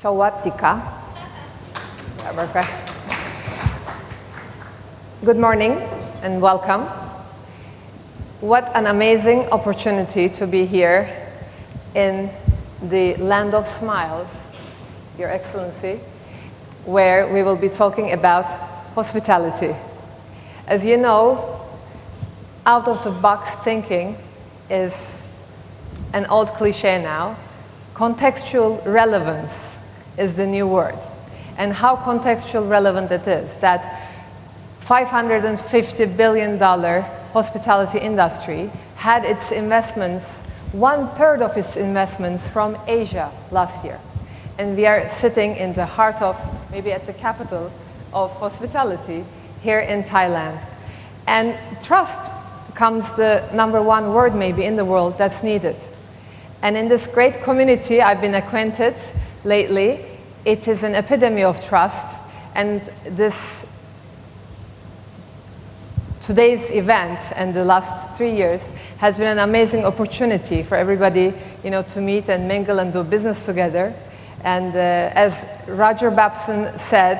Sawadika. Good morning and welcome. What an amazing opportunity to be here in the land of smiles, Your Excellency, where we will be talking about hospitality. As you know, out-of-the-box thinking is an old cliche now. Contextual relevance is the new word. And how contextual relevant it is, that $550 billion hospitality industry had its investments, 1/3 of its investments from Asia last year. And we are sitting in the heart of, maybe at the capital of hospitality here in Thailand. And trust becomes the #1 word maybe in the world that's needed. And in this great community I've been acquainted lately, it is an epidemic of trust. And today's event and the last 3 years has been an amazing opportunity for everybody, to meet and mingle and do business together. And as Roger Babson said,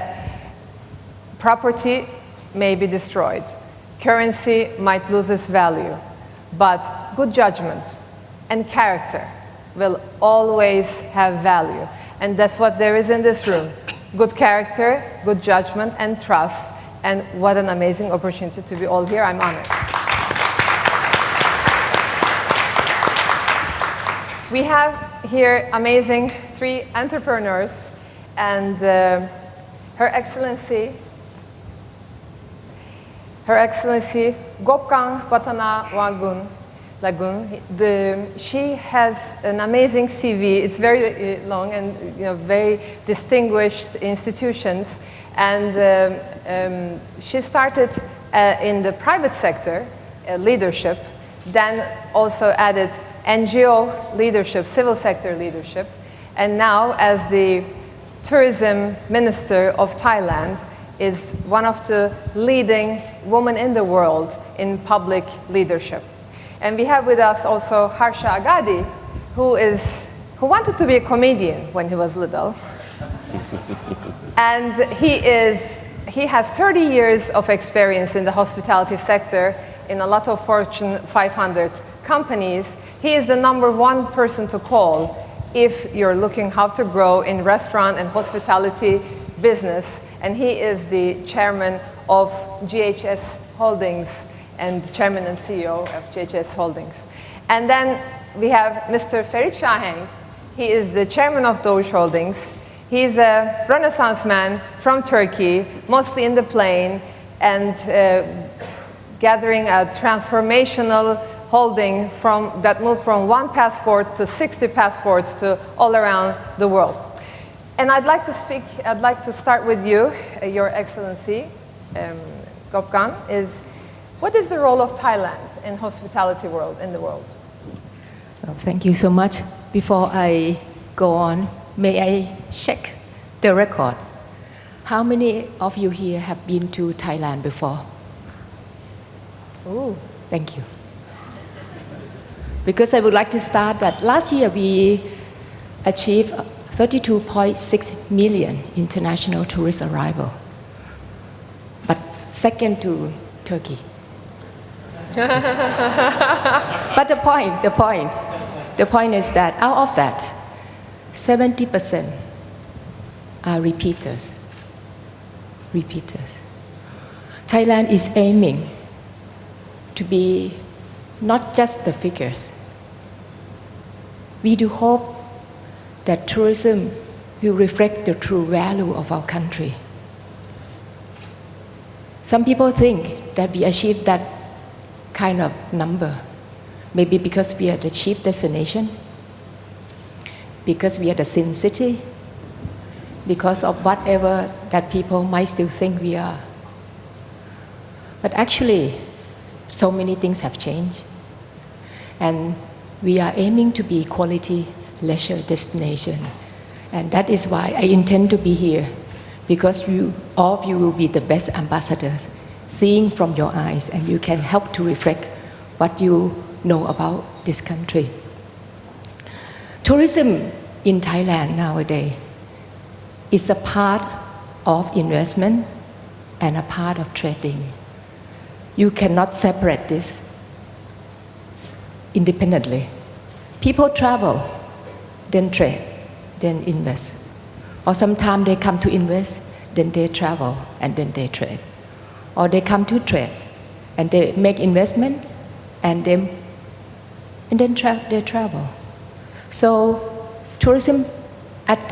property may be destroyed, currency might lose its value, but good judgment and character will always have value. And that's what there is in this room. Good character, good judgment, and trust. And what an amazing opportunity to be all here. I'm honored. We have here amazing 3 entrepreneurs, and Her Excellency Kobkarn Wattanavrangkul. She has an amazing CV. It's very long and very distinguished institutions. And she started in the private sector leadership, then also added NGO leadership, civil sector leadership, and now as the tourism minister of Thailand is one of the leading women in the world in public leadership. And we have with us also Harsha Agadi, who wanted to be a comedian when he was little. And he has 30 years of experience in the hospitality sector in a lot of Fortune 500 companies. He is the #1 person to call if you're looking how to grow in restaurant and hospitality business. And he is the chairman of GHS Holdings and chairman and CEO of GHS Holdings. And then we have Mr. Ferit Sahenk. He is the chairman of Dogus Holdings. He's a Renaissance man from Turkey, mostly in the plane, and gathering a transformational holding that moved from 1 passport to 60 passports to all around the world. And I'd like to start with you, Your Excellency, Kobkarn, what is the role of Thailand in hospitality in the world? Well, thank you so much. Before I go on, may I check the record? How many of you here have been to Thailand before? Oh, thank you. Because I would like to start that last year we achieved 32.6 million international tourist arrival, but second to Turkey. But the point is that out of that, 70% are repeaters. Thailand is aiming to be not just the figures. We do hope that tourism will reflect the true value of our country. Some people think that we achieved that kind of number, maybe because we are the cheap destination, because we are the sin city, because of whatever that people might still think we are. But actually, so many things have changed. And we are aiming to be quality leisure destination. And that is why I intend to be here, because all of you will be the best ambassadors, seeing from your eyes, and you can help to reflect what you know about this country. Tourism in Thailand nowadays is a part of investment and a part of trading. You cannot separate this independently. People travel, then trade, then invest. Or sometimes they come to invest, then they travel, and then they trade. Or they come to trade, and they make investment, and then they travel. So tourism at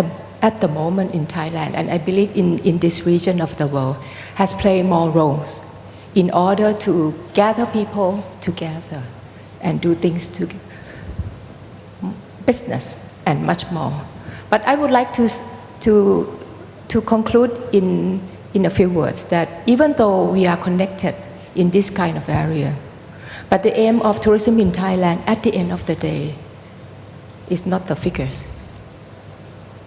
the moment in Thailand, and I believe in this region of the world, has played more roles in order to gather people together and do things to business and much more. But I would like to conclude in a few words that even though we are connected in this kind of area, but the aim of tourism in Thailand at the end of the day is not the figures.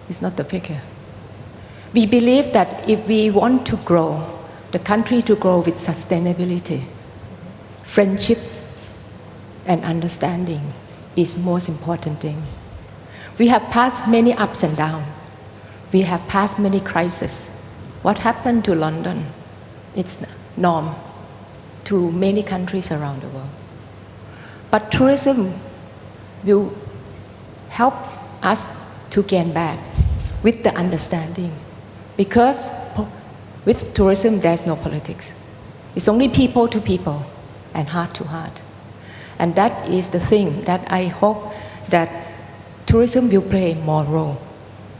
It's not the figure. We believe that if we want to grow, the country to grow with sustainability, friendship and understanding is most important thing. We have passed many ups and downs. We have passed many crises. What happened to London? It's norm to many countries around the world. But tourism will help us to gain back with the understanding, because with tourism there's no politics. It's only people to people and heart to heart. And that is the thing that I hope that tourism will play more role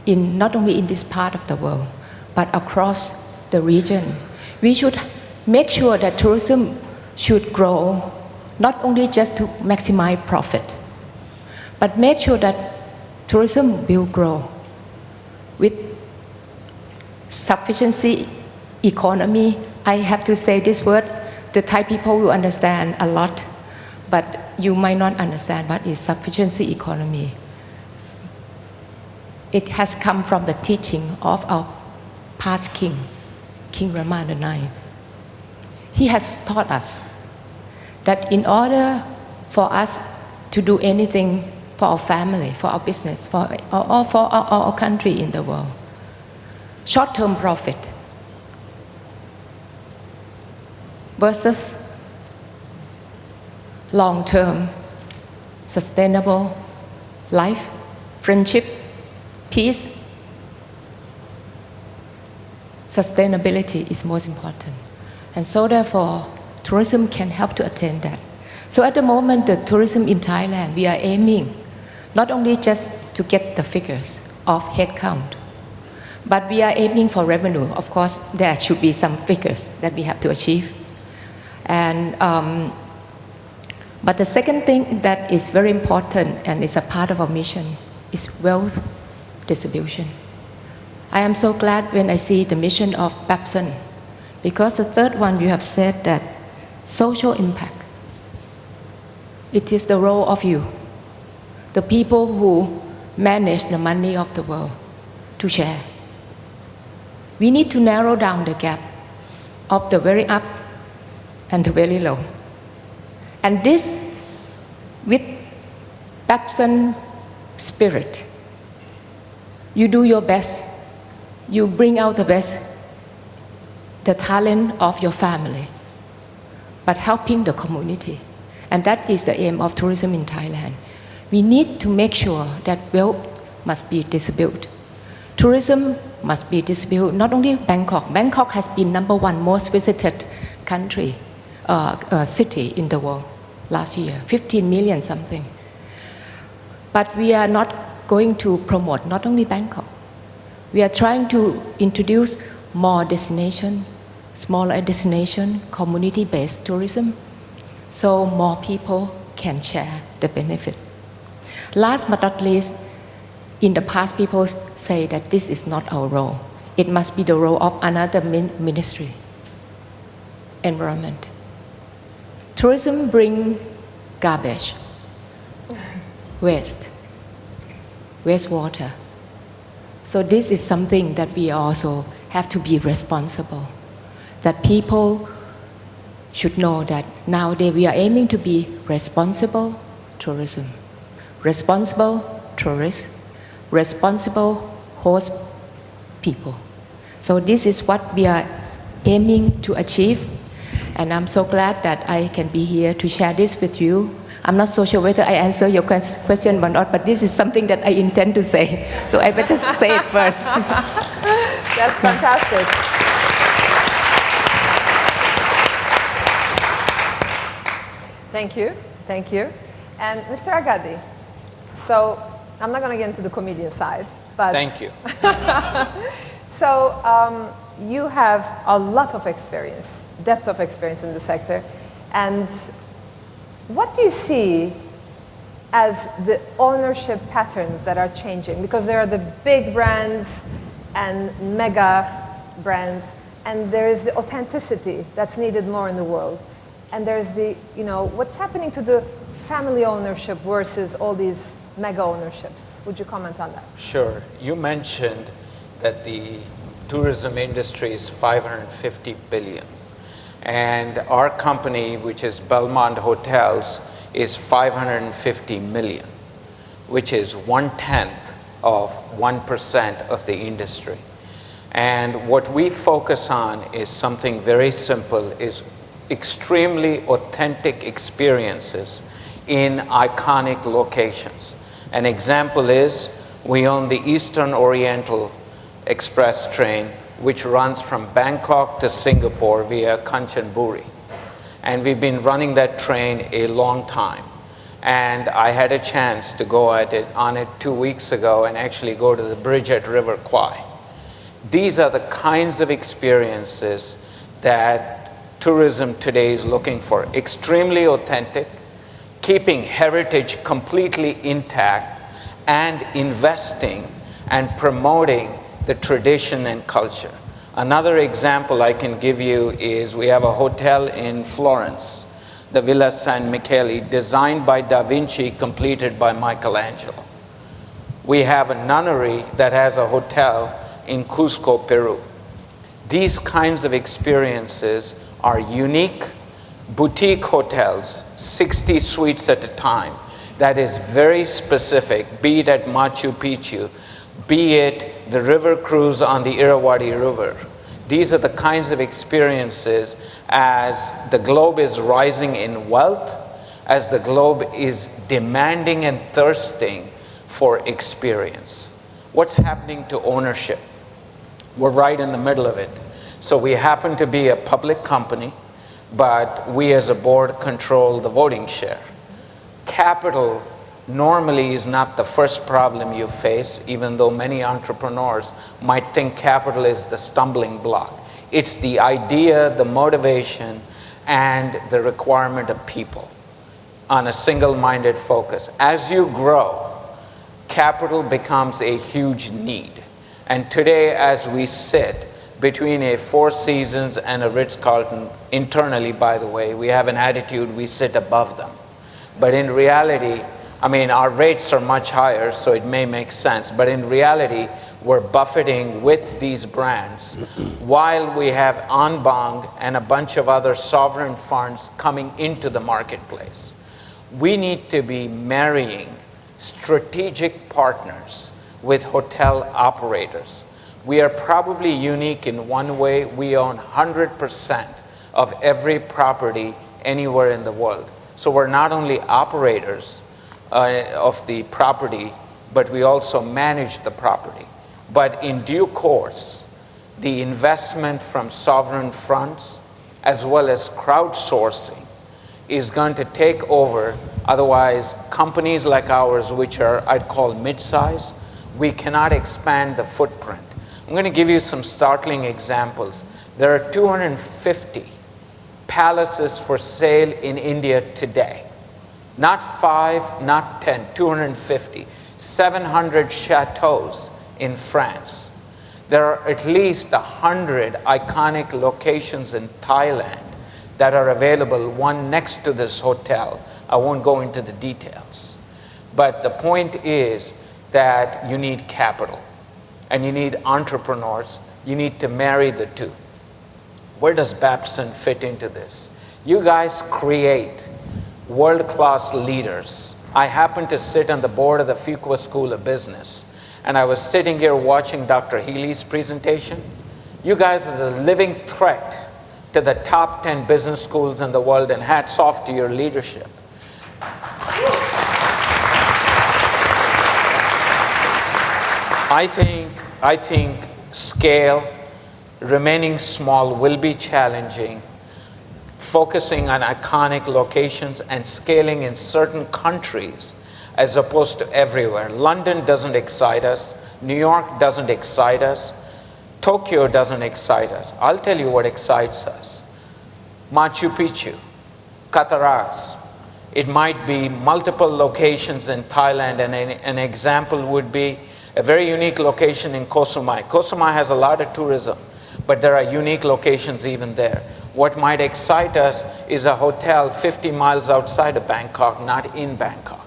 in not only in this part of the world, but across the region. We should make sure that tourism should grow not only just to maximize profit, but make sure that tourism will grow with sufficiency economy. I have to say this word, the Thai people will understand a lot, but you might not understand what is sufficiency economy. It has come from the teaching of our past king, King Rama IX. He has taught us that in order for us to do anything for our family, for our business, for our country in the world, short-term profit versus long-term sustainable life, friendship, peace, sustainability is most important. And so therefore, tourism can help to attain that. So at the moment, the tourism in Thailand, we are aiming not only just to get the figures of head count, but we are aiming for revenue. Of course, there should be some figures that we have to achieve. And but the second thing that is very important and is a part of our mission is wealth distribution. I am so glad when I see the mission of Babson, because the third one you have said that social impact. It is the role of you, the people who manage the money of the world, to share. We need to narrow down the gap of the very up and the very low. And this, with Babson spirit, you do your best, you bring out the best, the talent of your family, but helping the community. And that is the aim of tourism in Thailand. We need to make sure that wealth must be distributed. Tourism must be distributed, not only Bangkok. Bangkok has been #1 most visited city in the world last year, 15 million something. But we are not going to promote not only Bangkok. We are trying to introduce more destination, smaller destination, community-based tourism, so more people can share the benefit. Last but not least, in the past people say that this is not our role. It must be the role of another ministry, environment. Tourism bring garbage, wastewater. So this is something that we also have to be responsible, that people should know that nowadays we are aiming to be responsible tourism, responsible tourists, responsible host people. So this is what we are aiming to achieve. And I'm so glad that I can be here to share this with you. I'm not so sure whether I answer your question or not, but this is something that I intend to say. So I better say it first. That's fantastic. Thank you. Thank you. And Mr. Agadi, so I'm not going to get into the comedian side, but... Thank you. So you have a lot of experience, depth of experience in the sector. And what do you see as the ownership patterns that are changing? Because there are the big brands and mega brands, and there is the authenticity that's needed more in the world. And there's the, what's happening to the family ownership versus all these mega ownerships? Would you comment on that? Sure. You mentioned that the tourism industry is 550 billion. And our company, which is Belmont Hotels, is 550 million, which is 1/10 of 1% of the industry. And what we focus on is something very simple, is extremely authentic experiences in iconic locations. An example is we own the Eastern Oriental Express train, which runs from Bangkok to Singapore via Kanchanaburi. And we've been running that train a long time. And I had a chance to go on it 2 weeks ago and actually go to the bridge at River Kwai. These are the kinds of experiences that tourism today is looking for. Extremely authentic, keeping heritage completely intact, and investing and promoting the tradition and culture. Another example I can give you is we have a hotel in Florence, the Villa San Michele, designed by Da Vinci, completed by Michelangelo. We have a nunnery that has a hotel in Cusco, Peru. These kinds of experiences are unique boutique hotels, 60 suites at a time, that is very specific, be it at Machu Picchu, be it the river cruise on the Irrawaddy River. These are the kinds of experiences as the globe is rising in wealth, as the globe is demanding and thirsting for experience. What's happening to ownership? We're right in the middle of it. So we happen to be a public company, but we as a board control the voting share. Capital normally is not the first problem you face, even though many entrepreneurs might think capital is the stumbling block. It's the idea, the motivation, and the requirement of people on a single-minded focus. As you grow, capital becomes a huge need. And today, as we sit between a Four Seasons and a Ritz-Carlton, internally, by the way, we have an attitude we sit above them. But in reality, I mean, our rates are much higher, so it may make sense. But in reality, we're buffeting with these brands while we have Anbang and a bunch of other sovereign funds coming into the marketplace. We need to be marrying strategic partners with hotel operators. We are probably unique in one way. We own 100% of every property anywhere in the world. So we're not only operators of the property, but we also manage the property. But in due course, the investment from sovereign funds as well as crowdsourcing is going to take over. Otherwise, companies like ours, which are, I'd call mid-size, we cannot expand the footprint. I'm going to give you some startling examples. There are 250 palaces for sale in India today. Not 5, not 10, 250. 700 chateaus in France. There are at least 100 iconic locations in Thailand that are available, one next to this hotel. I won't go into the details. But the point is that you need capital and you need entrepreneurs. You need to marry the two. Where does Babson fit into this? You guys create world-class leaders. I happen to sit on the board of the Fuqua School of Business, and I was sitting here watching Dr. Healy's presentation. You guys are the living threat to the top 10 business schools in the world, and hats off to your leadership. I think scale, remaining small will be challenging, focusing on iconic locations and scaling in certain countries as opposed to everywhere. London doesn't excite us. New York doesn't excite us. Tokyo doesn't excite us. I'll tell you what excites us. Machu Picchu, cataracts. It might be multiple locations in Thailand, and an example would be a very unique location in Koh Samui. Koh Samui has a lot of tourism, but there are unique locations even there. What might excite us is a hotel 50 miles outside of Bangkok, not in Bangkok.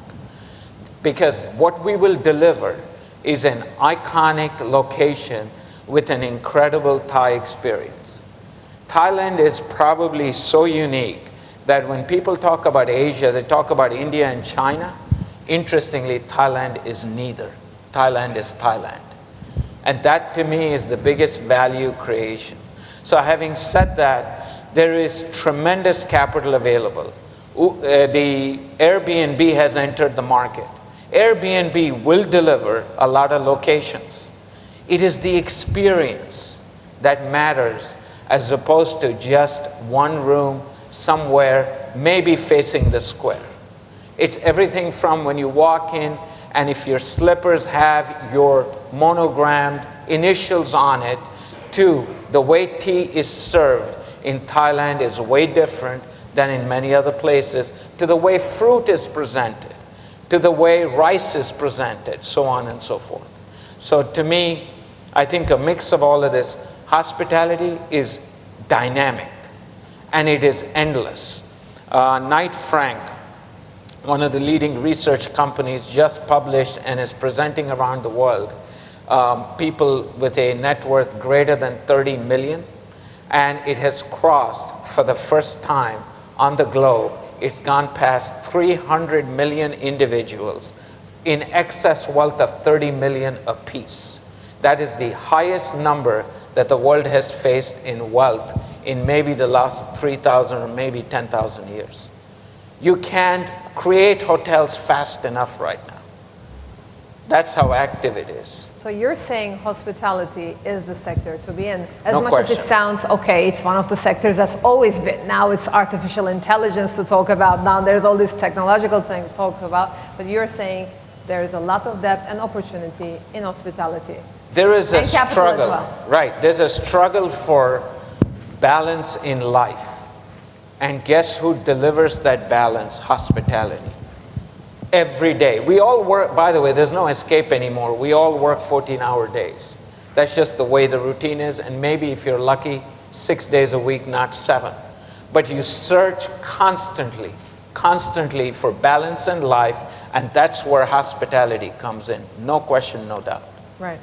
Because what we will deliver is an iconic location with an incredible Thai experience. Thailand is probably so unique that when people talk about Asia, they talk about India and China. Interestingly, Thailand is neither. Thailand is Thailand. And that to me is the biggest value creation. So having said that, there is tremendous capital available. The Airbnb has entered the market. Airbnb will deliver a lot of locations. It is the experience that matters as opposed to just one room somewhere, maybe facing the square. It's everything from when you walk in, and if your slippers have your monogrammed initials on it, to the way tea is served in Thailand is way different than in many other places, to the way fruit is presented, to the way rice is presented, so on and so forth. So to me, I think a mix of all of this, hospitality is dynamic and it is endless. Knight Frank, one of the leading research companies, just published and is presenting around the world people with a net worth greater than 30 million, and it has crossed for the first time on the globe, it's gone past 300 million individuals in excess wealth of 30 million apiece. That is the highest number that the world has faced in wealth in maybe the last 3,000 or maybe 10,000 years. You can't create hotels fast enough right now. That's how active it is. So you're saying hospitality is the sector to be in. As No much question. as it sounds, okay, it's one of the sectors that's always been. Now it's artificial intelligence to talk about. Now there's all this technological thing to talk about. But you're saying there's a lot of depth and opportunity in hospitality. There is a And capital as struggle, well. right? There's a struggle for balance in life. And guess who delivers that balance? Hospitality. Every day. We all work, by the way, there's no escape anymore. We all work 14-hour days. That's just the way the routine is, and maybe if you're lucky, 6 days a week, not 7. But you search constantly for balance in life, and that's where hospitality comes in. No question, no doubt. Right.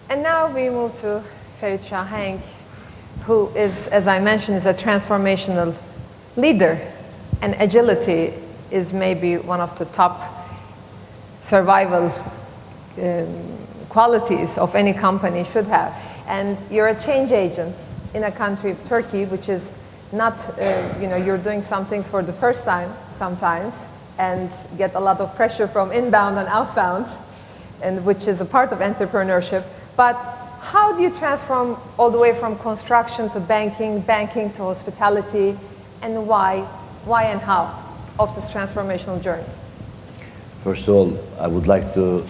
And now we move to Ferit Sahenk, who is, as I mentioned, is a transformational leader, and agility is maybe one of the top survival qualities of any company should have. And you're a change agent in a country of Turkey, which is not, you're doing some things for the first time sometimes and get a lot of pressure from inbound and outbound, and which is a part of entrepreneurship. But how do you transform all the way from construction to banking, banking to hospitality, and why and how of this transformational journey? First of all, I would like to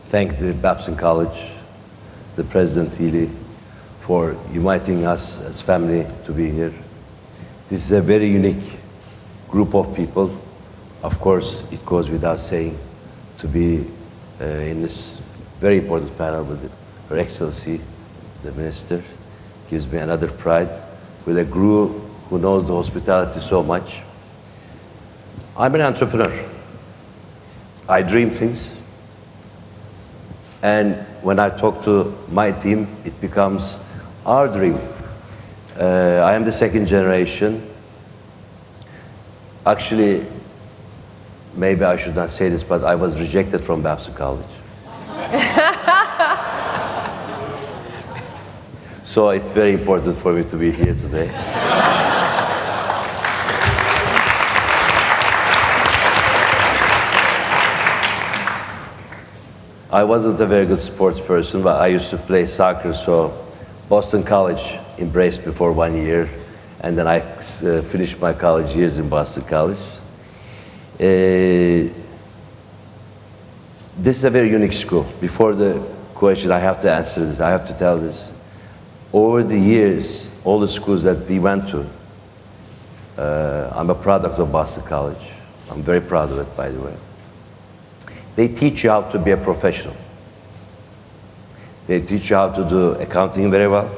thank the Babson College, the President Healy, for inviting us as family to be here. This is a very unique group of people. Of course, it goes without saying to be in this very important panel with Her Excellency, the Minister. Gives me another pride with a group who knows the hospitality so much. I'm an entrepreneur. I dream things. And when I talk to my team, it becomes our dream. I am the second generation. Actually, maybe I should not say this, but I was rejected from Babson College. So it's very important for me to be here today. I wasn't a very good sports person, but I used to play soccer, so Boston College embraced me for 1 year, and then I finished my college years in Boston College. This is a very unique school. Before the question, I have to answer this, I have to tell this. Over the years, all the schools that we went to, I'm a product of Boston College. I'm very proud of it, by the way. They teach you how to be a professional. They teach you how to do accounting very well,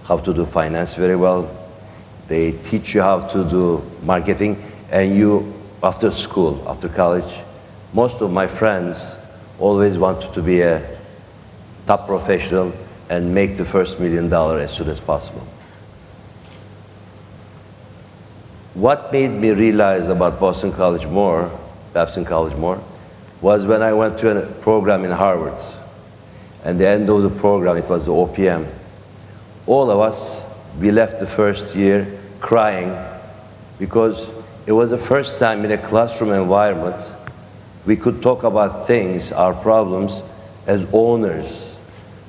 how to do finance very well. They teach you how to do marketing, and you, after school, after college, most of my friends always wanted to be a top professional and make the first $1 million as soon as possible. What made me realize about Babson College more, was when I went to a program in Harvard. And the end of the program, it was the OPM. All of us, we left the first year crying because it was the first time in a classroom environment we could talk about things, our problems, as owners,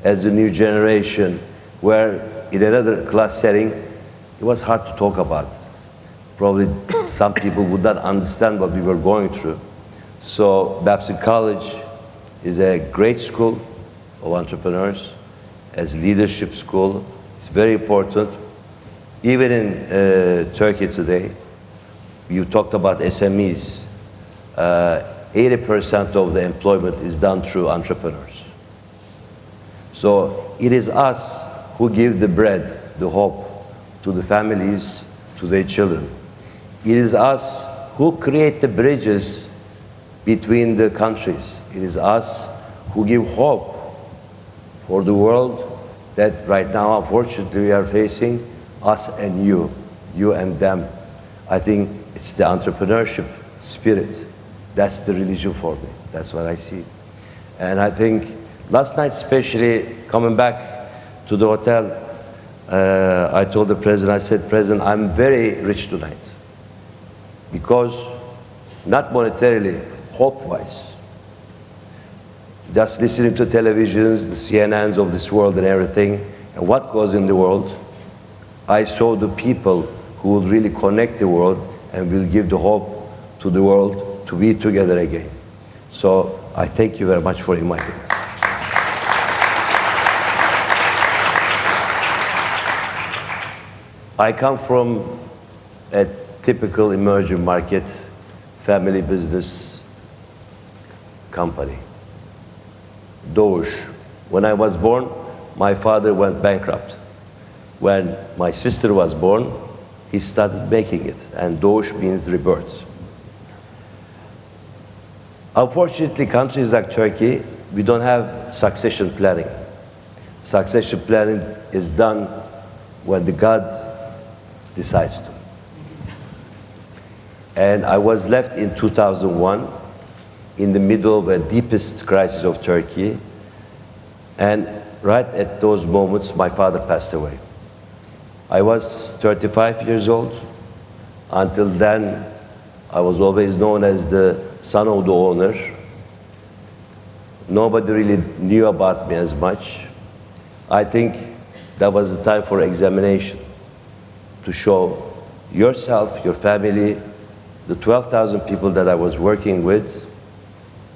as a new generation, where in another class setting, it was hard to talk about. Probably some people would not understand what we were going through. So Babson College is a great school of entrepreneurs, as leadership school. It's very important. Even in Turkey today, you talked about SMEs. 80% of the employment is done through entrepreneurs. So it is us who give the bread, the hope to the families, to their children. It is us who create the bridges between the countries. It is us who give hope for the world that right now, unfortunately, we are facing, us and you and them. I think it's the entrepreneurship spirit. That's the religion for me. That's what I see. And I think last night, especially coming back to the hotel, I told the president, I said, President, I'm very rich tonight. Because, not monetarily, hope-wise. Just listening to televisions, the CNNs of this world and everything, and what goes in the world, I saw the people who will really connect the world and will give the hope to the world to be together again. So I thank you very much for inviting us. I come from a typical emerging market family business company. Dogus. When I was born, my father went bankrupt. When my sister was born, he started making it, and Dogus means rebirth. Unfortunately, countries like Turkey, we don't have succession planning. Succession planning is done when the God decides to. And I was left in 2001 in the middle of the deepest crisis of Turkey. And right at those moments, my father passed away. I was 35 years old. Until then, I was always known as the son of the owner. Nobody really knew about me as much. I think that was the time for examination, to show yourself, your family, the 12,000 people that I was working with.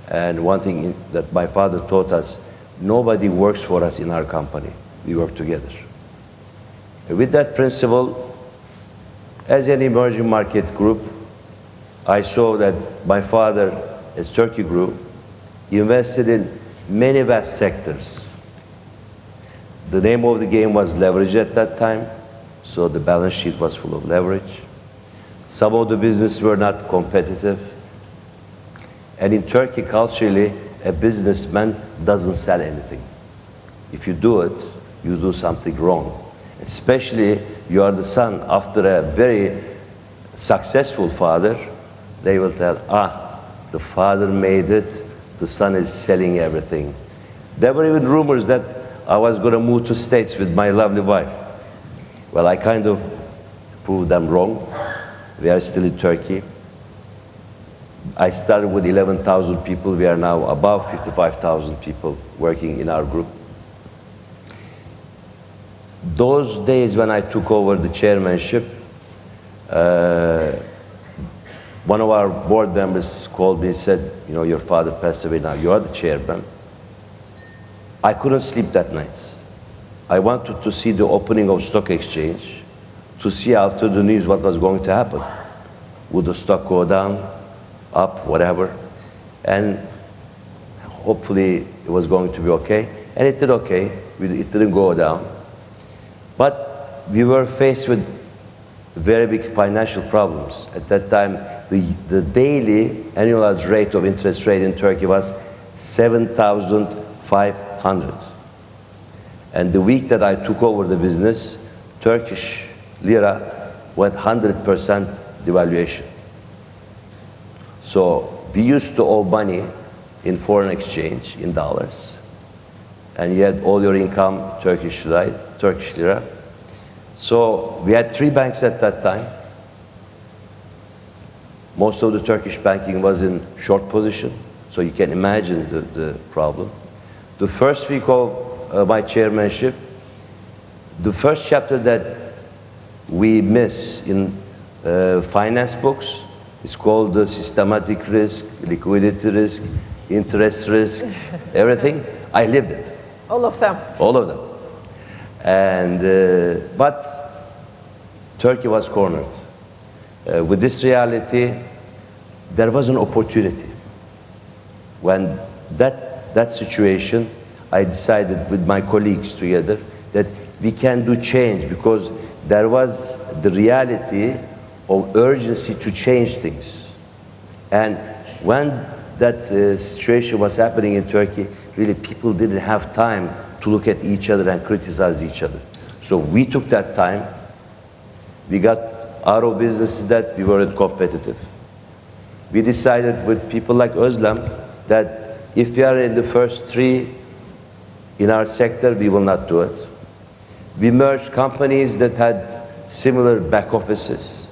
And one thing that my father taught us, nobody works for us in our company. We work together. And with that principle, as an emerging market group, I saw that my father, as Turkey grew, invested in many vast sectors. The name of the game was leverage at that time, so the balance sheet was full of leverage. Some of the businesses were not competitive. And in Turkey, culturally, a businessman doesn't sell anything. If you do it, you do something wrong. Especially, you are the son after a very successful father, they will tell, The father made it. The son is selling everything. There were even rumors that I was going to move to States with my lovely wife. Well, I kind of proved them wrong. We are still in Turkey. I started with 11,000 people. We are now above 55,000 people working in our group. Those days when I took over the chairmanship, one of our board members called me and said, you know, your father passed away now. You are the chairman. I couldn't sleep that night. I wanted to see the opening of stock exchange, to see after the news what was going to happen. Would the stock go down, up, whatever? And hopefully it was going to be okay. And it did okay. It didn't go down. But we were faced with very big financial problems. At that time, the daily annualized rate of interest rate in Turkey was 7,500. And the week that I took over the business, Turkish lira went 100% devaluation. So we used to owe money in foreign exchange, in dollars. And you had all your income Turkish lira. So we had 3 banks at that time. Most of the Turkish banking was in short position. So you can imagine the problem. The first week of my chairmanship, the first chapter that we miss in finance books is called the systematic risk, liquidity risk, interest risk, everything. I lived it. All of them. All of them. And, but Turkey was cornered. With this reality, there was an opportunity. When that situation, I decided with my colleagues together that we can do change, because there was the reality of urgency to change things. And when that situation was happening in Turkey, really people didn't have time to look at each other and criticize each other. So we took that time. We got out of businesses that we weren't competitive. We decided with people like Ozlem that if we are in the first 3 in our sector, we will not do it. We merged companies that had similar back offices.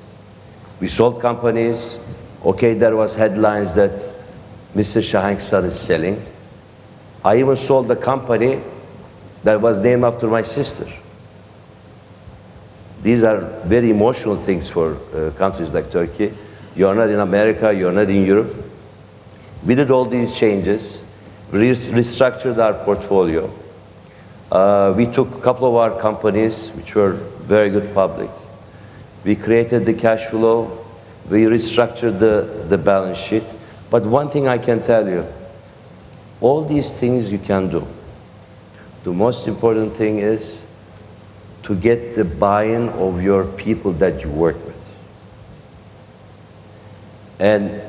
We sold companies. Okay, there was headlines that Mr. Sahenk's son is selling. I even sold a company that was named after my sister. These are very emotional things for countries like Turkey. You're not in America, you're not in Europe. We did all these changes. We restructured our portfolio. We took a couple of our companies, which were very good public. We created the cash flow. We restructured the balance sheet. But one thing I can tell you, all these things you can do. The most important thing is to get the buy-in of your people that you work with. And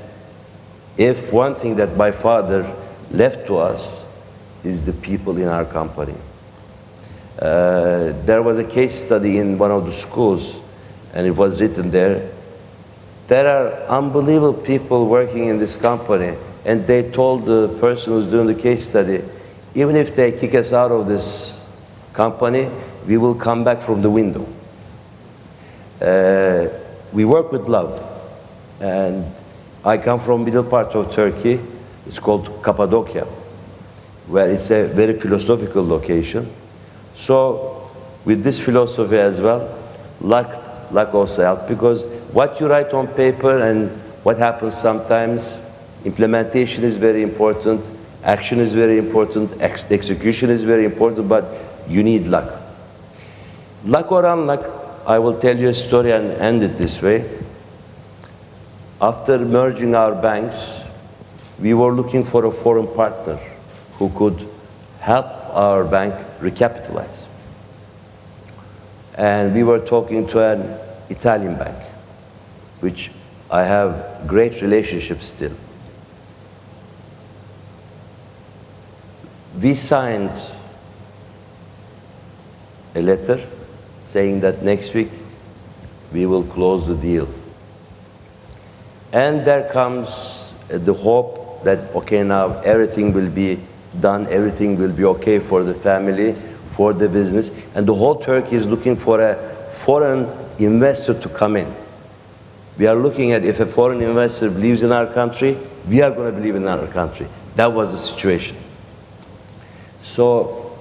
if one thing that my father left to us is the people in our company. There was a case study in one of the schools, and it was written there. There are unbelievable people working in this company, and they told the person who's doing the case study, even if they kick us out of this company, we will come back from the window. We work with love. And I come from middle part of Turkey. It's called Cappadocia, where it's a very philosophical location. So with this philosophy as well, luck also helped, because what you write on paper and what happens sometimes, implementation is very important, action is very important, execution is very important, but you need luck. Luck or unluck, I will tell you a story and end it this way. After merging our banks, we were looking for a foreign partner who could help our bank recapitalize. And we were talking to an Italian bank, which I have great relationships still. We signed a letter saying that next week we will close the deal. And there comes the hope that, okay, now everything will be done, everything will be okay for the family, for the business, and the whole Turkey is looking for a foreign investor to come in. We are looking at if a foreign investor believes in our country, we are going to believe in our country. That was the situation. So,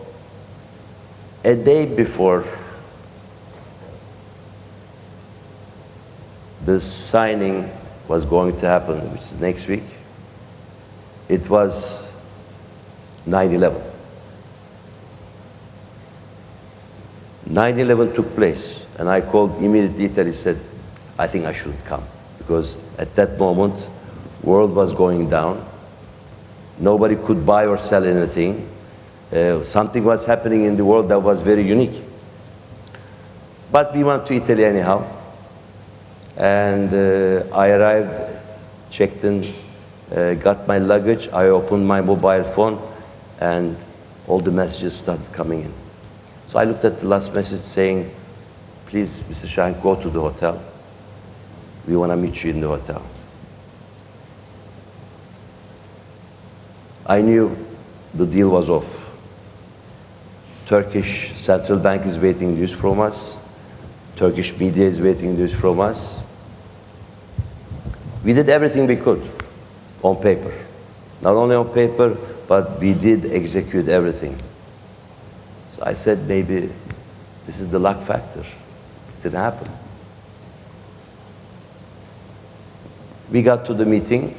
a day before the signing was going to happen, which is next week, it was 9/11. 9/11 took place, and I called immediately Italy, said, I think I shouldn't come, because at that moment, world was going down. Nobody could buy or sell anything. Something was happening in the world that was very unique. But we went to Italy anyhow. And I arrived, checked in, got my luggage. I opened my mobile phone, and all the messages started coming in. So I looked at the last message saying, please, Mr. Sahenk, go to the hotel. We want to meet you in the hotel. I knew the deal was off. Turkish Central Bank is waiting news from us. Turkish media is waiting news from us. We did everything we could on paper. Not only on paper, but we did execute everything. So I said, maybe this is the luck factor. It didn't happen. We got to the meeting,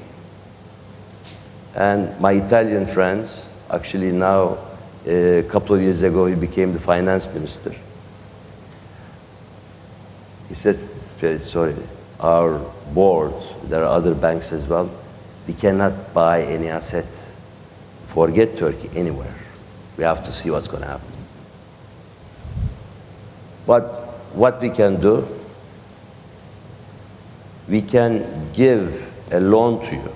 and my Italian friends, actually now, a couple of years ago, he became the finance minister. He said, Ferit, sorry, our board, there are other banks as well, we cannot buy any asset, forget Turkey, anywhere. We have to see what's going to happen. But what we can do, we can give a loan to you,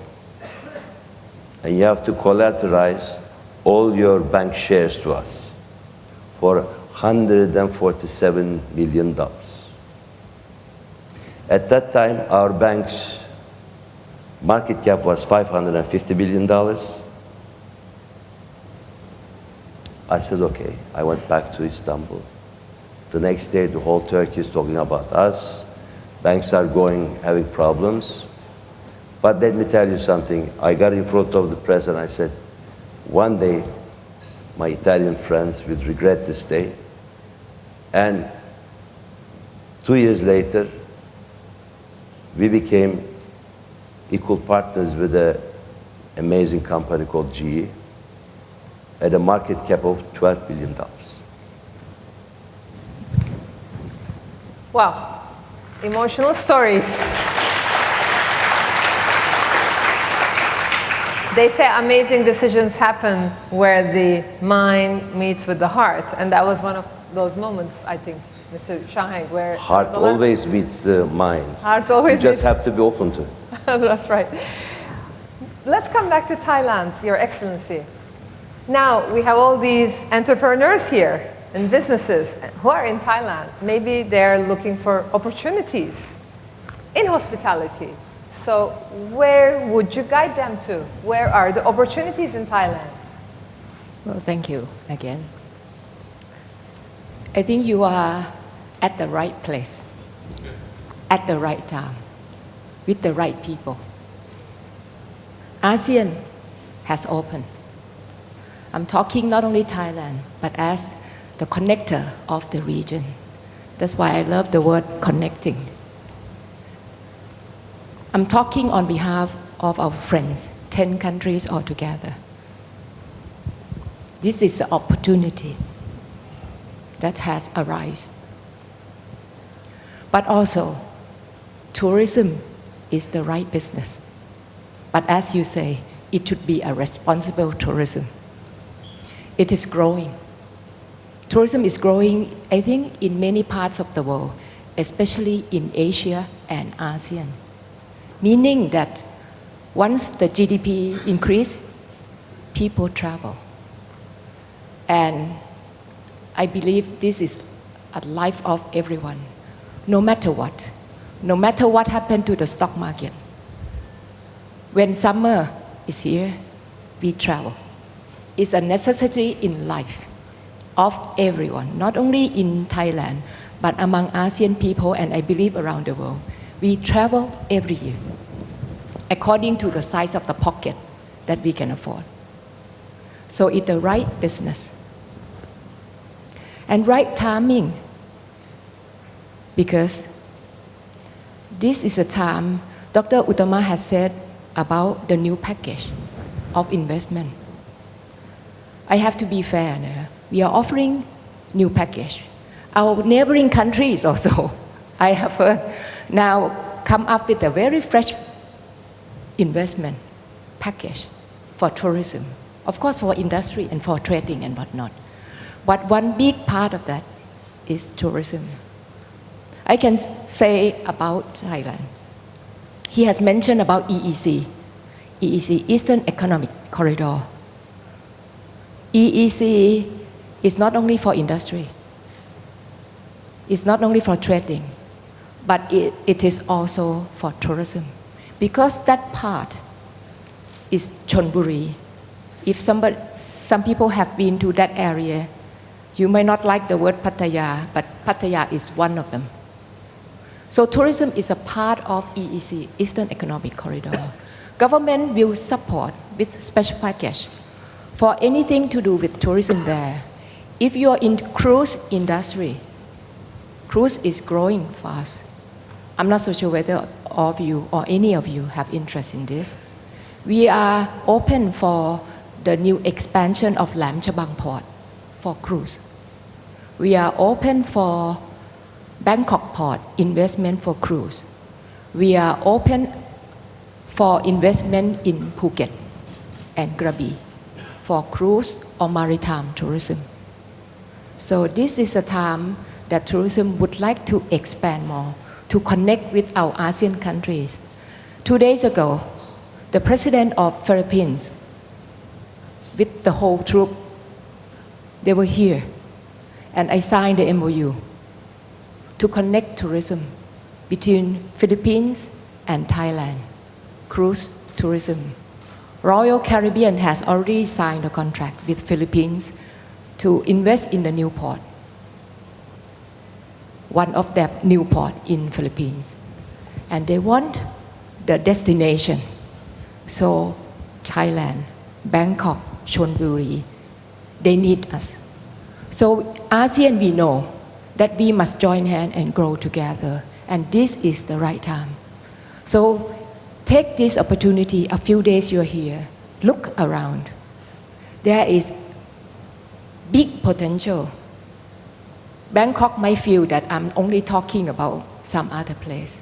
and you have to collateralize all your bank shares to us for $147 million. At that time, our bank's market cap was $550 billion. I said, okay. I went back to Istanbul. The next day, the whole Turkey is talking about us. Banks are having problems. But let me tell you something. I got in front of the press and I said, one day, my Italian friends will regret this day. And 2 years later, we became equal partners with an amazing company called GE at a market cap of $12 billion. Wow, emotional stories. They say amazing decisions happen where the mind meets with the heart, and that was one of those moments, I think, Mr. Sahenk, where heart always meets the mind. Heart always. You just have to be open to it. That's right. Let's come back to Thailand, Your Excellency. Now we have all these entrepreneurs here and businesses who are in Thailand. Maybe they're looking for opportunities in hospitality. So where would you guide them to? Where are the opportunities in Thailand? Well, thank you again. I think you are at the right place, at the right time, with the right people. ASEAN has opened. I'm talking not only Thailand, but as the connector of the region. That's why I love the word connecting. I'm talking on behalf of our friends, 10 countries altogether. This is the opportunity that has arisen. But also, tourism is the right business. But as you say, it should be a responsible tourism. It is growing. Tourism is growing, I think, in many parts of the world, especially in Asia and ASEAN. Meaning that once the GDP increases, people travel. And I believe this is a life of everyone, no matter what. No matter what happened to the stock market. When summer is here, we travel. It's a necessity in life of everyone, not only in Thailand, but among ASEAN people and I believe around the world. We travel every year according to the size of the pocket that we can afford. So it's the right business and right timing, because this is a time Dr. Uttama has said about the new package of investment. I have to be fair now. We are offering new package. Our neighboring countries also, I have heard, now come up with a very fresh investment package for tourism. Of course, for industry and for trading and whatnot. But one big part of that is tourism. I can say about Thailand. He has mentioned about EEC, Eastern Economic Corridor. EEC is not only for industry, it's not only for trading, but it is also for tourism. Because that part is Chonburi. If some people have been to that area, you might not like the word Pattaya, but Pattaya is one of them. So tourism is a part of EEC, Eastern Economic Corridor. Government will support with special package for anything to do with tourism there. If you are in cruise industry, cruise is growing fast. I'm not so sure whether all of you or any of you have interest in this. We are open for the new expansion of Lam Chabang port for cruise. We are open for Bangkok port investment for cruise. We are open for investment in Phuket and Krabi for cruise or maritime tourism. So this is a time that tourism would like to expand more, to connect with our ASEAN countries. 2 days ago, the president of Philippines with the whole troop, they were here, and I signed the MOU to connect tourism between Philippines and Thailand, cruise tourism. Royal Caribbean has already signed a contract with Philippines to invest in the new port, one of their new port in Philippines. And they want the destination. So Thailand, Bangkok, Chonburi, they need us. So ASEAN, we know that we must join hands and grow together. And this is the right time. So take this opportunity, a few days you're here, look around. There is big potential. Bangkok might feel that I'm only talking about some other place.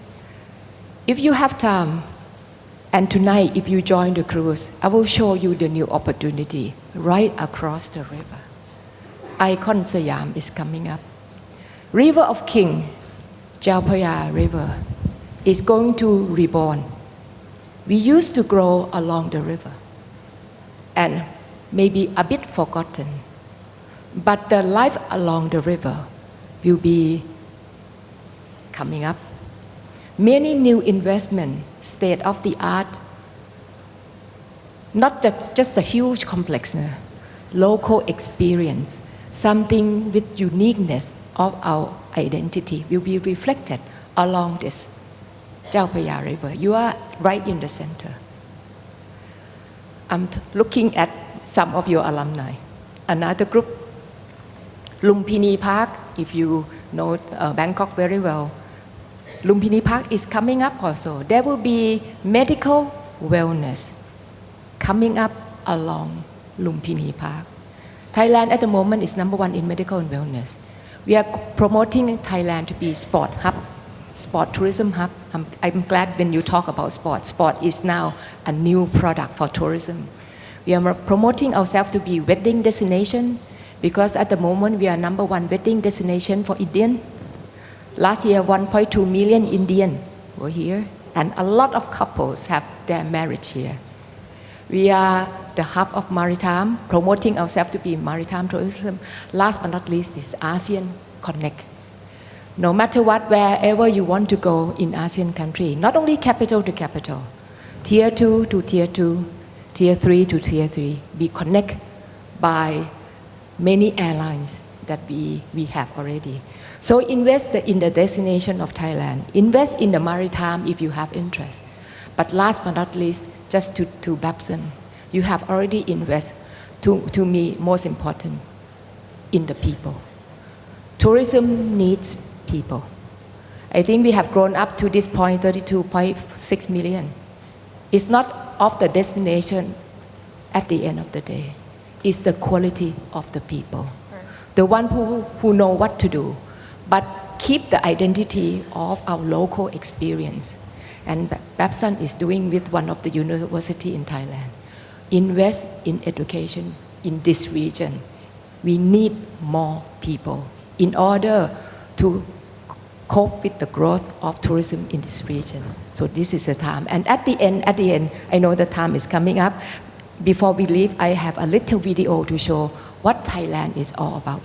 If you have time, and tonight if you join the cruise, I will show you the new opportunity right across the river. Icon Siam is coming up. River of King, Chao Phraya River, is going to reborn. We used to grow along the river and maybe a bit forgotten, but the life along the river will be coming up. Many new investment, state-of-the-art, not just a huge complex, local experience, something with uniqueness of our identity will be reflected along this Chao Phraya River. You are right in the center. I'm looking at some of your alumni. Another group, Lumpini Park, if you know Bangkok very well, Lumpini Park is coming up also. There will be medical wellness coming up along Lumpini Park. Thailand at the moment is #1 in medical and wellness. We are promoting Thailand to be sport hub, sport tourism hub. I'm glad when you talk about sport. Sport is now a new product for tourism. We are promoting ourselves to be wedding destination because at the moment we are #1 wedding destination for Indian. Last year, 1.2 million Indian were here, and a lot of couples have their marriage here. We are the hub of maritime, promoting ourselves to be maritime tourism. Last but not least is ASEAN Connect. No matter what, wherever you want to go in ASEAN country, not only capital to capital, Tier 2 to Tier 2, Tier 3 to Tier 3. We connect by many airlines that we have already. So invest in the destination of Thailand. Invest in the maritime if you have interest. But last but not least, just to Babson, you have already invested, to me, most important, in the people. Tourism needs people. I think we have grown up to this point, 32.6 million. It's not of the destination at the end of the day. It's the quality of the people. Right. The one who know what to do, but keep the identity of our local experience. And Babson is doing with one of the university in Thailand. Invest in education in this region. We need more people in order to cope with the growth of tourism in this region. So this is the time. And at the end, I know the time is coming up. Before we leave, I have a little video to show what Thailand is all about.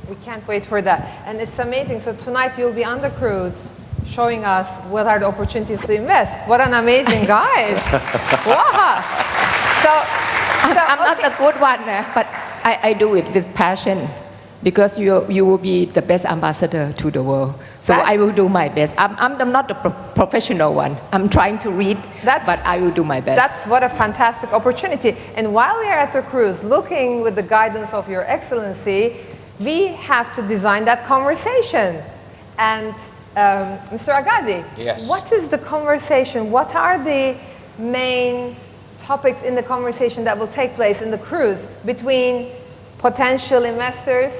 We can't wait for that. And it's amazing. So tonight you'll be on the cruise showing us what are the opportunities to invest. What an amazing guide. Wow. I'm not a good one, but I do it with passion. Because you will be the best ambassador to the world. So I will do my best. I'm not the professional one. I'm trying to read, but I will do my best. That's what a fantastic opportunity. And while we are at the cruise, looking with the guidance of Your Excellency, we have to design that conversation. And Mr. Agadi, yes. What is the conversation? What are the main topics in the conversation that will take place in the cruise between potential investors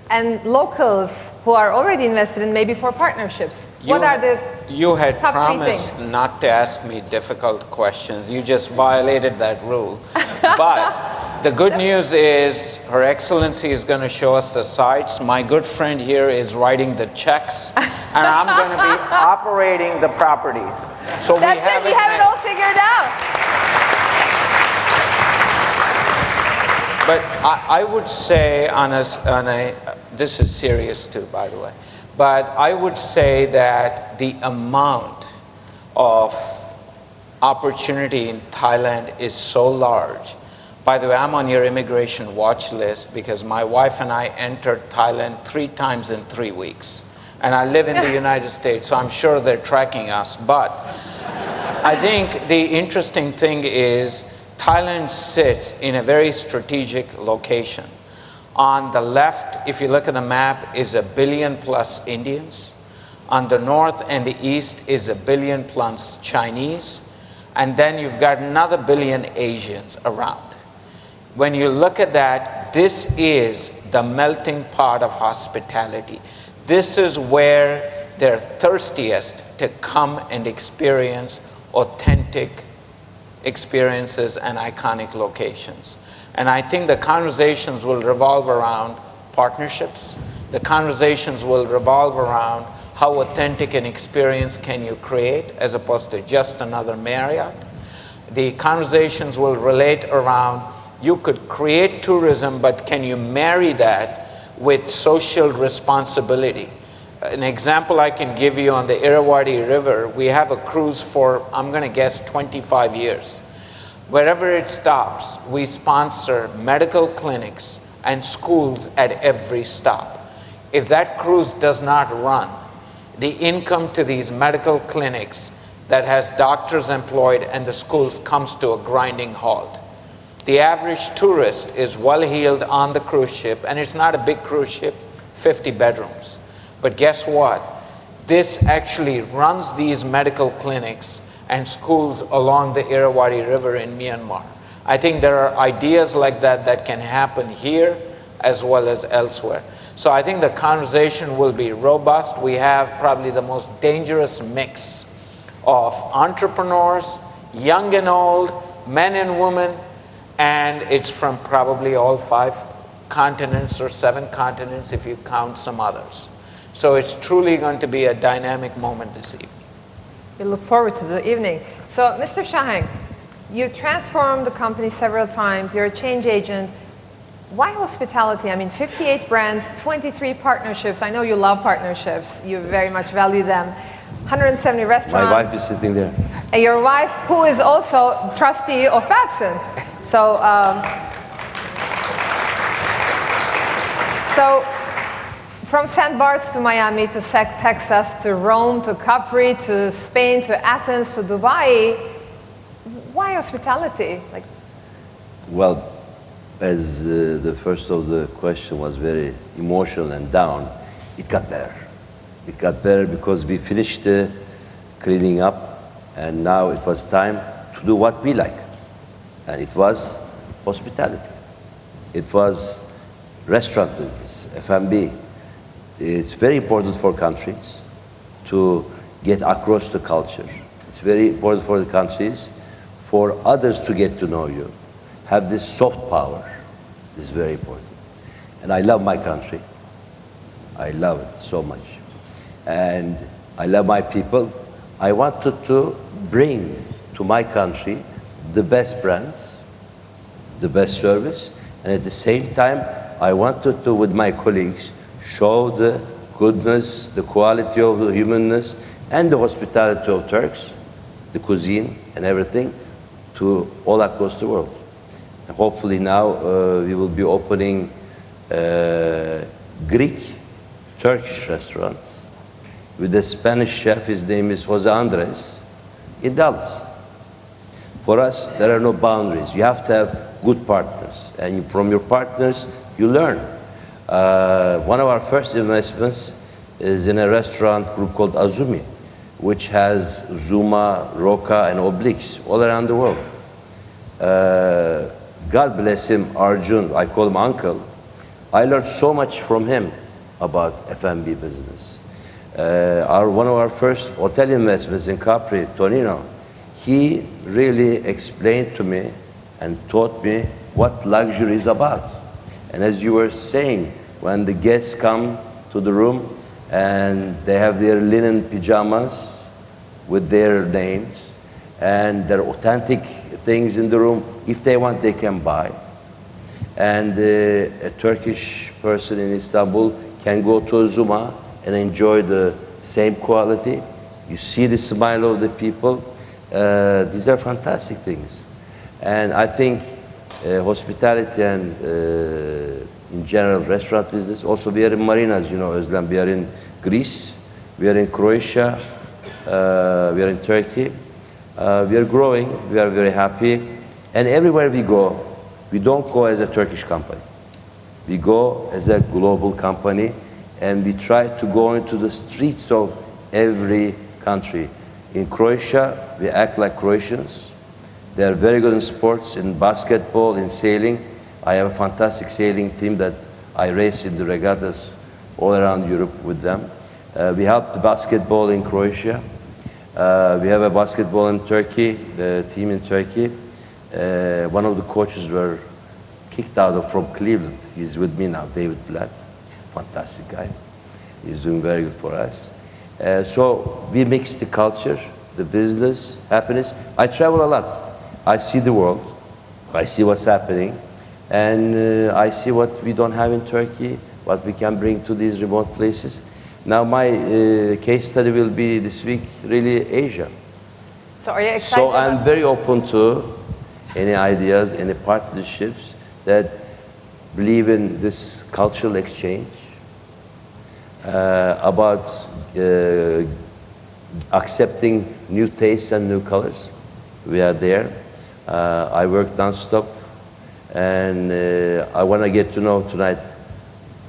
and locals who are already invested in, maybe for partnerships? You had promised not to ask me difficult questions. You just violated that rule. But the good news is Her Excellency is going to show us the sites. My good friend here is writing the checks, and I'm going to be operating the properties. So we have it all figured out. But I would say this is serious too, by the way, but I would say that the amount of opportunity in Thailand is so large. By the way, I'm on your immigration watch list because my wife and I entered Thailand 3 times in 3 weeks. And I live in the United States, so I'm sure they're tracking us. But I think the interesting thing is Thailand sits in a very strategic location. On the left, if you look at the map, is 1 billion plus Indians. On the north and the east is 1 billion plus Chinese. And then you've got another 1 billion Asians around. When you look at that, this is the melting pot of hospitality. This is where they're thirstiest to come and experience authentic experiences and iconic locations. And I think the conversations will revolve around partnerships. The conversations will revolve around how authentic an experience can you create as opposed to just another Marriott. The conversations will relate around you could create tourism, but can you marry that with social responsibility? An example I can give you on the Irrawaddy River, we have a cruise for, I'm going to guess, 25 years. Wherever it stops, we sponsor medical clinics and schools at every stop. If that cruise does not run, the income to these medical clinics that has doctors employed and the schools comes to a grinding halt. The average tourist is well-heeled on the cruise ship, and it's not a big cruise ship, 50 bedrooms. But guess what? This actually runs these medical clinics and schools along the Irrawaddy River in Myanmar. I think there are ideas like that that can happen here as well as elsewhere. So I think the conversation will be robust. We have probably the most dangerous mix of entrepreneurs, young and old, men and women, and it's from probably all 5 continents or 7 continents if you count some others. So it's truly going to be a dynamic moment this evening. We look forward to the evening. So, Mr. Sahenk, you transformed the company several times. You're a change agent. Why hospitality? I mean, 58 brands, 23 partnerships. I know you love partnerships. You very much value them. 170 restaurants. My wife is sitting there. And your wife, who is also trustee of Babson. So, from St. Bart's to Miami to Texas to Rome to Capri to Spain to Athens to Dubai, why hospitality? Like, well, as the first of the question was very emotional and down, it got better. It got better because we finished cleaning up, and now it was time to do what we like. And it was hospitality. It was restaurant business, F&B. It's very important for countries to get across the culture. It's very important for the countries for others to get to know you. Have this soft power. It's very important. And I love my country. I love it so much. And I love my people. I wanted to bring to my country the best brands, the best service, and at the same time, I wanted to, with my colleagues, show the goodness, the quality of the humanness, and the hospitality of Turks, the cuisine and everything, to all across the world. And hopefully now we will be opening Greek, Turkish restaurant with a Spanish chef. His name is Jose Andres in Dallas. For us, there are no boundaries. You have to have good partners, and from your partners, you learn. One of our first investments is in a restaurant group called Azumi, which has Zuma, Roca, and Obliques all around the world. God bless him, Arjun, I call him uncle. I learned so much from him about F&B business. One of our first hotel investments in Capri, Tonino, he really explained to me and taught me what luxury is about. And as you were saying, when the guests come to the room and they have their linen pajamas with their names and their authentic things in the room, if they want, they can buy. And a Turkish person in Istanbul can go to Zuma and enjoy the same quality. You see the smile of the people. These are fantastic things. And I think hospitality and in general restaurant business, also we are in marinas, you know, Ozlem, we are in Greece, we are in Croatia, we are in Turkey. We are growing, we are very happy. And everywhere we go, we don't go as a Turkish company. We go as a global company, and we try to go into the streets of every country. In Croatia, we act like Croatians. They are very good in sports, in basketball, in sailing. I have a fantastic sailing team that I race in the regattas all around Europe with them. We help the basketball in Croatia. We have a basketball in Turkey, the team in Turkey. One of the coaches were kicked out from Cleveland. He's with me now, David Blatt. Fantastic guy. He's doing very good for us. So we mix the culture, the business, happiness. I travel a lot. I see the world. I see what's happening. And I see what we don't have in Turkey, what we can bring to these remote places. Now my case study will be this week really Asia. So are you excited? So I'm very open to any ideas, any partnerships that believe in this cultural exchange, about accepting new tastes and new colors. We are there. I work non-stop, and I want to get to know tonight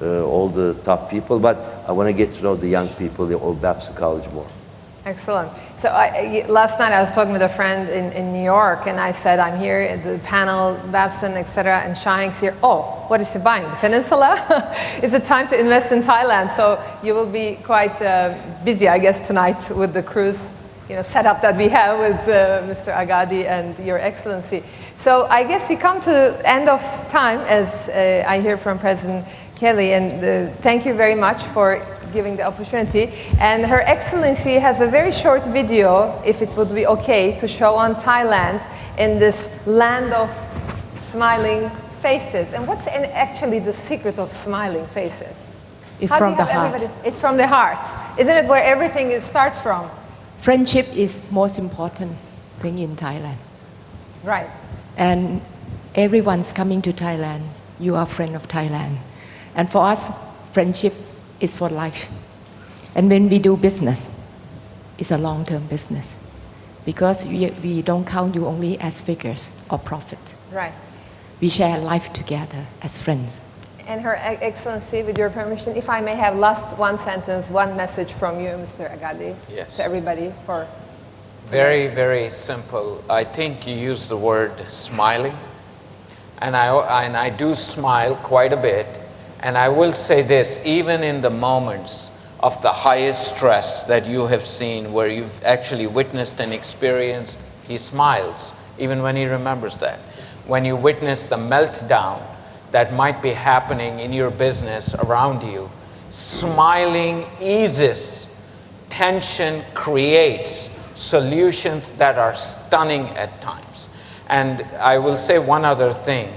all the top people, but I want to get to know the young people, the old Babson College more. Excellent. So last night I was talking with a friend in New York, and I said, I'm here at the panel, Babson, etc., and Sahenk's here. Oh, what is he buying? The peninsula? Is it time to invest in Thailand? So you will be quite busy, I guess, tonight with the cruise setup that we have with Mr. Agadi and Your Excellency. So I guess we come to the end of time, as I hear from President Kelly, and thank you very much for giving the opportunity. And Her Excellency has a very short video, if it would be okay, to show on Thailand in this land of smiling faces. And what's actually the secret of smiling faces? It's from the heart. It's from the heart. Isn't it where everything starts from? Friendship is most important thing in Thailand. Right. And everyone's coming to Thailand. You are a friend of Thailand. And for us, friendship is for life. And when we do business, it's a long-term business. Because we don't count you only as figures or profit. Right. We share life together as friends. And Her Excellency, with your permission, if I may have last one sentence, one message from you, Mr. Agadi, Yes. to everybody for... Very, very simple. I think you used the word smiling. And I do smile quite a bit. And I will say this, even in the moments of the highest stress that you have seen, where you've actually witnessed and experienced, he smiles, even when he remembers that. When you witness the meltdown that might be happening in your business around you, smiling eases, tension creates solutions that are stunning at times. And I will say one other thing.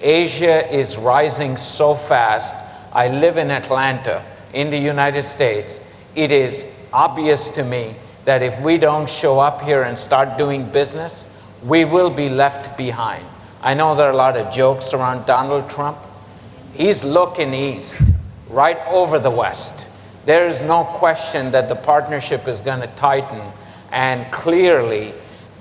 Asia is rising so fast. I live in Atlanta, in the United States. It is obvious to me that if we don't show up here and start doing business, we will be left behind. I know there are a lot of jokes around Donald Trump. He's looking east, right over the west. There is no question that the partnership is going to tighten, and clearly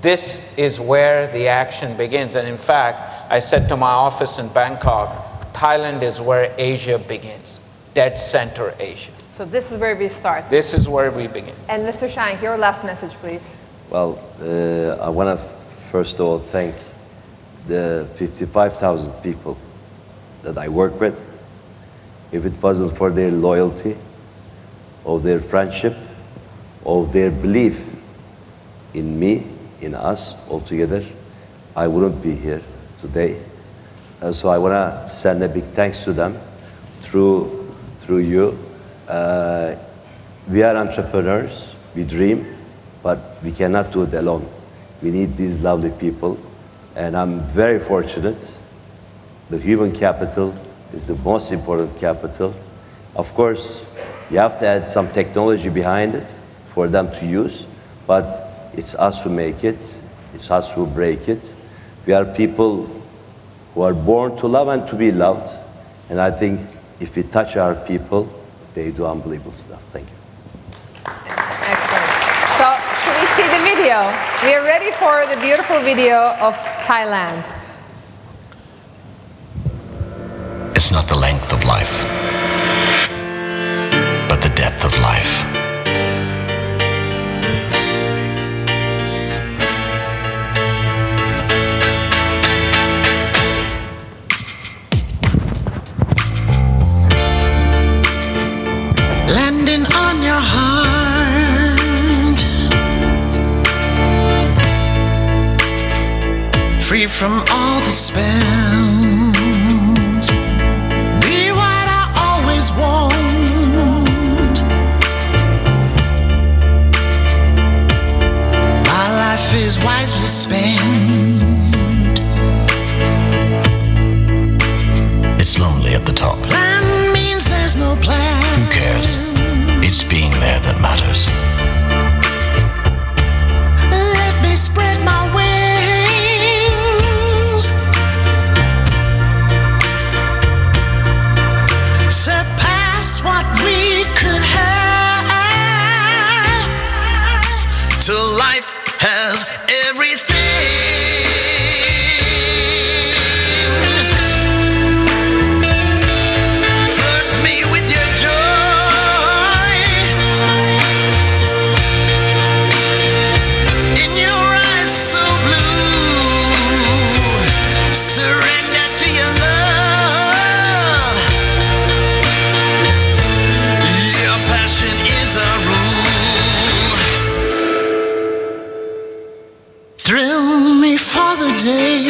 this is where the action begins. And in fact, I said to my office in Bangkok, Thailand is where Asia begins, dead center Asia. So this is where we start. This is where we begin. And Mr. Sahenk, your last message, please. Well, I want to first of all thank the 55,000 people that I work with. If it wasn't for their loyalty, of their friendship, of their belief in me, in us altogether, I wouldn't be here today. So I want to send a big thanks to them through you. We are entrepreneurs, we dream, but we cannot do it alone. We need these lovely people, and I'm very fortunate. The human capital is the most important capital. Of course, you have to add some technology behind it for them to use, but it's us who make it, it's us who break it. We are people who are born to love and to be loved, and I think if we touch our people, they do unbelievable stuff. Thank you. Excellent. So, should we see the video? We are ready for the beautiful video of Thailand. It's not the length of life, but the depth of life. Landing on your heart, free from all the spells. Be what I always want. My life is wisely spent. It's lonely at the top. Plan means there's no plan. Who cares? It's being there that matters. Let me spread my wings, surpass what we could have, till life has everything. Flirt me with your joy, in your eyes so blue, surrender to your love. Your passion is a rule. Thrill me for the day,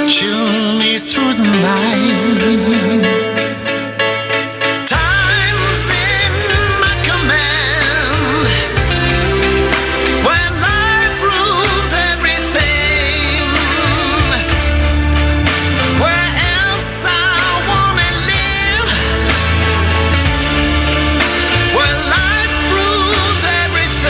chill me through the night. Time's in my command, when life rules everything. Where else I wanna live, where life rules everything.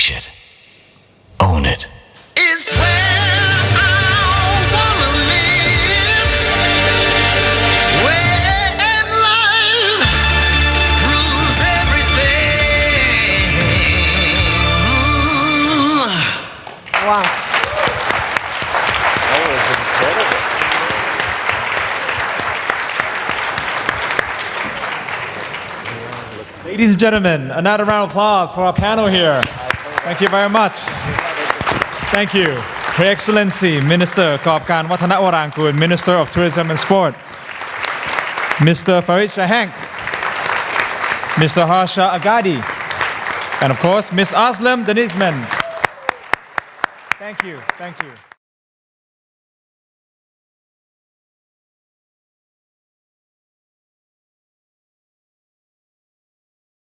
Unleash it. Own it. It's where I wanna live, where life rules everything. Wow. That was incredible. Ladies and gentlemen, another round of applause for our panel here. Thank you very much. Thank you. Her Excellency, Minister Kobkarn Wattanavrangkul, Minister of Tourism and Sport. Mr. Ferit Sahenk. Mr. Harsha Agadi. And of course, Ms. Ozlem Denizmen. Thank you. Thank you.